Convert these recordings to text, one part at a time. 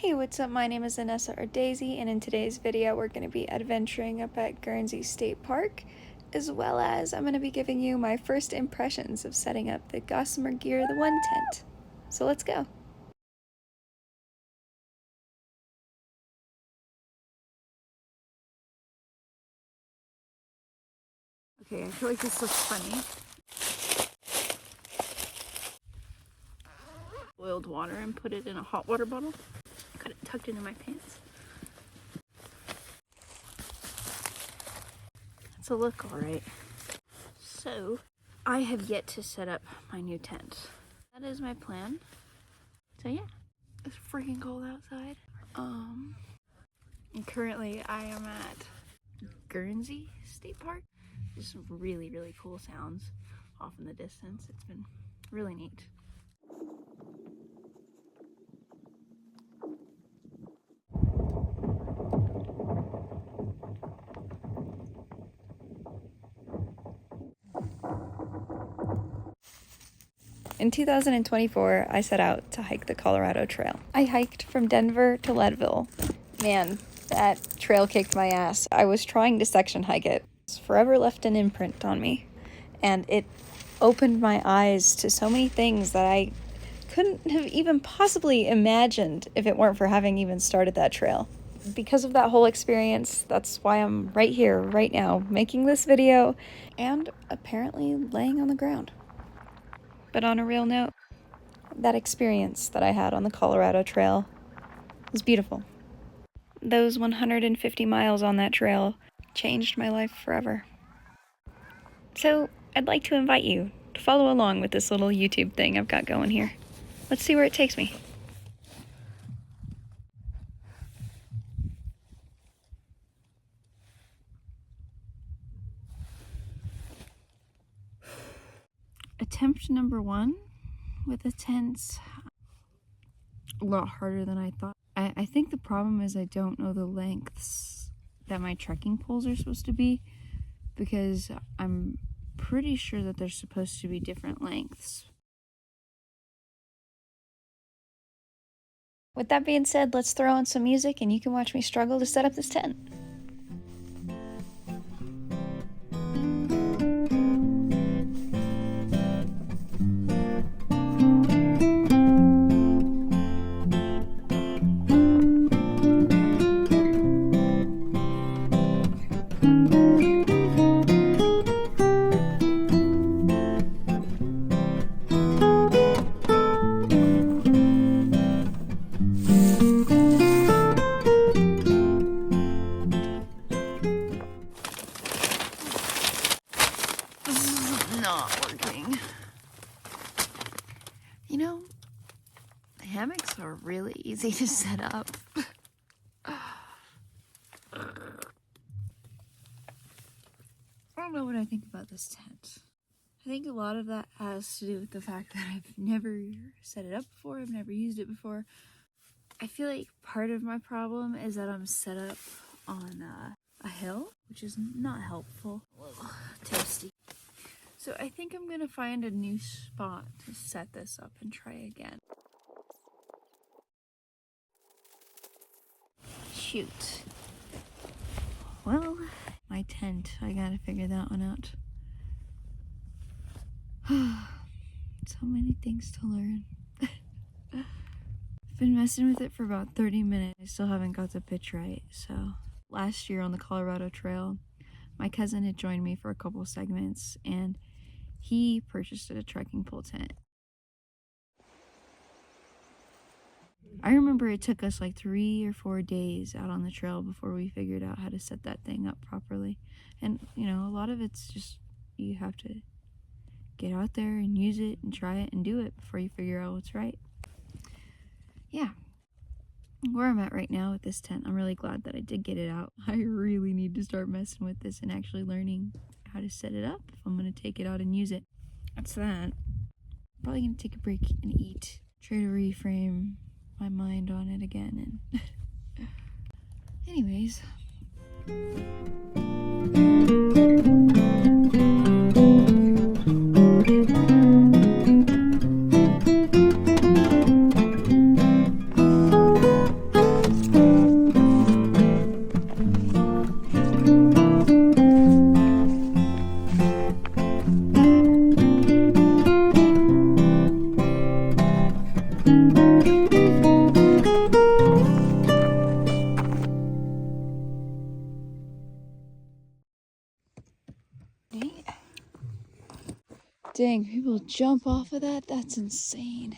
Hey, what's up? My name is Anessa or Daisy, and in today's video we're going to be adventuring up at Guernsey State Park, as well as I'm going to be giving you my first impressions of setting up the Gossamer Gear the One tent. So let's go! Okay, I feel like this looks funny. Boiled water and put it in a hot water bottle. Got it tucked into my pants. It's a look alright. So, I have yet to set up my new tent. That is my plan. So yeah, it's freaking cold outside. And currently I am at Guernsey State Park. Just some really, really cool sounds off in the distance. It's been really neat. In 2024, I set out to hike the Colorado Trail. I hiked from Denver to Leadville. Man, that trail kicked my ass. I was trying to section hike it. It's forever left an imprint on me. And it opened my eyes to so many things that I couldn't have even possibly imagined if it weren't for having even started that trail. Because of that whole experience, that's why I'm right here, right now, making this video and apparently laying on the ground. But on a real note, that experience that I had on the Colorado Trail was beautiful. Those 150 miles on that trail changed my life forever. So I'd like to invite you to follow along with this little YouTube thing I've got going here. Let's see where it takes me. Attempt number 1 with the tents. A lot harder than I thought. I think the problem is I don't know the lengths that my trekking poles are supposed to be, because I'm pretty sure that they're supposed to be different lengths. With that being said, let's throw on some music and you can watch me struggle to set up this tent. Not working. You know, the hammocks are really easy to set up. I don't know what I think about this tent. I think a lot of that has to do with the fact that I've never set it up before, I've never used it before. I feel like part of my problem is that I'm set up on a hill, which is not helpful. A little toasty. So I think I'm gonna find a new spot to set this up and try again. Shoot. Well, my tent, I gotta figure that one out. So many things to learn. I've been messing with it for about 30 minutes. I still haven't got the pitch right, so. Last year on the Colorado Trail, my cousin had joined me for a couple segments, and he purchased a trekking pole tent. I remember it took us like 3 or 4 days out on the trail before we figured out how to set that thing up properly. And, you know, a lot of it's just, you have to get out there and use it and try it and do it before you figure out what's right. Yeah. Where I'm at right now with this tent, I'm really glad that I did get it out. I really need to start messing with this and actually learning how to set it up if I'm going to take it out and use it. That's that. Probably going to take a break and eat. Try to reframe my mind on it again. And anyways. Dang, people jump off of that? That's insane.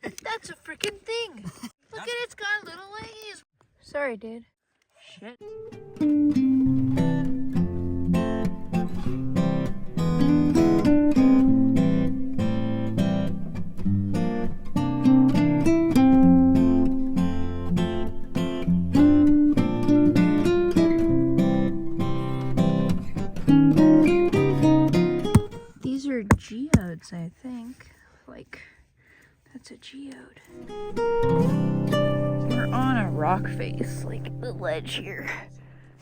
That's a freaking thing. Look at it, it's got little leggies. Sorry, dude. Shit. These are geodes, I think. Like, that's a geode. We're on a rock face, like the ledge here.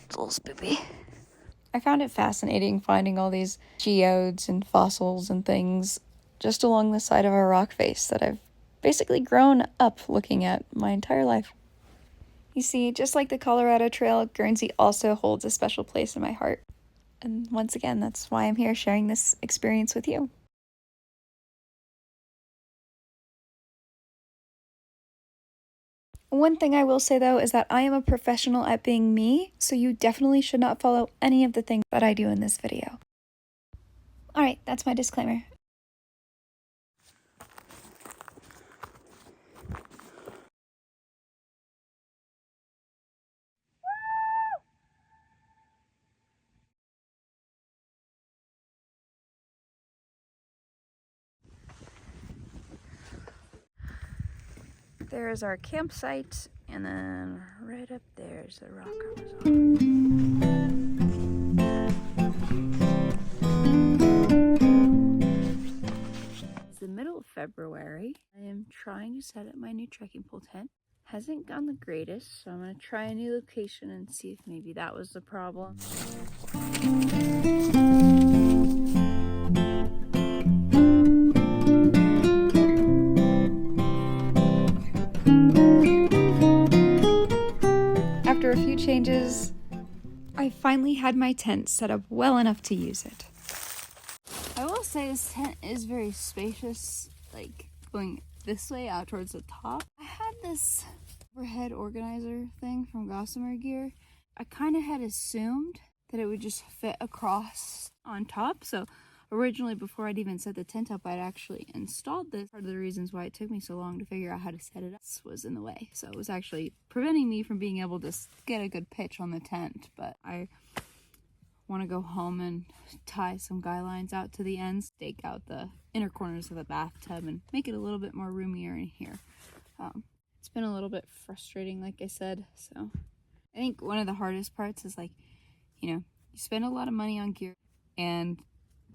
It's a little spoopy. I found it fascinating finding all these geodes and fossils and things just along the side of a rock face that I've basically grown up looking at my entire life. You see, just like the Colorado Trail, Guernsey also holds a special place in my heart. And once again, that's why I'm here sharing this experience with you. One thing I will say though is that I am a professional at being me, so you definitely should not follow any of the things that I do in this video. Alright, that's my disclaimer. There's our campsite, and then right up there's the rock Amazon. It's the middle of February. I am trying to set up my new trekking pole tent. Hasn't gone the greatest, so I'm going to try a new location and see if maybe that was the problem. After a few changes, I finally had my tent set up well enough to use it. I will say this tent is very spacious, like going this way out towards the top. I had this overhead organizer thing from Gossamer gear. I kind of had assumed that it would just fit across on top, so originally, before I'd even set the tent up, I'd actually installed this. Part of the reasons why it took me so long to figure out how to set it up was in the way. So it was actually preventing me from being able to get a good pitch on the tent. But I want to go home and tie some guy lines out to the ends, stake out the inner corners of the bathtub, and make it a little bit more roomier in here. It's been a little bit frustrating, like I said. So I think one of the hardest parts is, like, you spend a lot of money on gear, and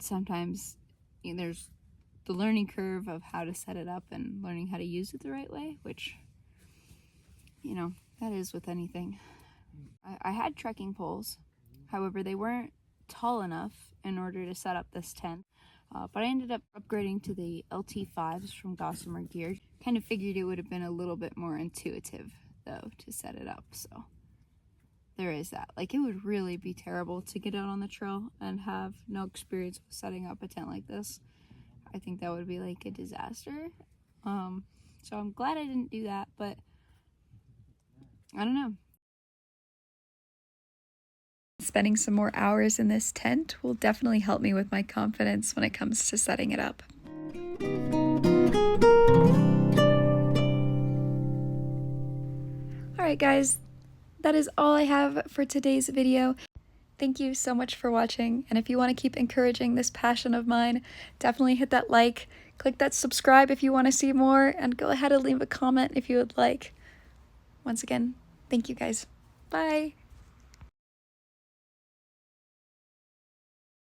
sometimes there's the learning curve of how to set it up and learning how to use it the right way, which, that is with anything. I had trekking poles, however, they weren't tall enough in order to set up this tent, but I ended up upgrading to the LT5s from Gossamer gear. Kind of figured it would have been a little bit more intuitive, though, to set it up, so there is that. Like, it would really be terrible to get out on the trail and have no experience with setting up a tent like this. I think that would be like a disaster. So I'm glad I didn't do that, but I don't know. Spending some more hours in this tent will definitely help me with my confidence when it comes to setting it up. Alright guys, that is all I have for today's video. Thank you so much for watching, and if you want to keep encouraging this passion of mine, definitely hit that like, click that subscribe if you want to see more, and go ahead and leave a comment if you would like. Once again, thank you guys. Bye!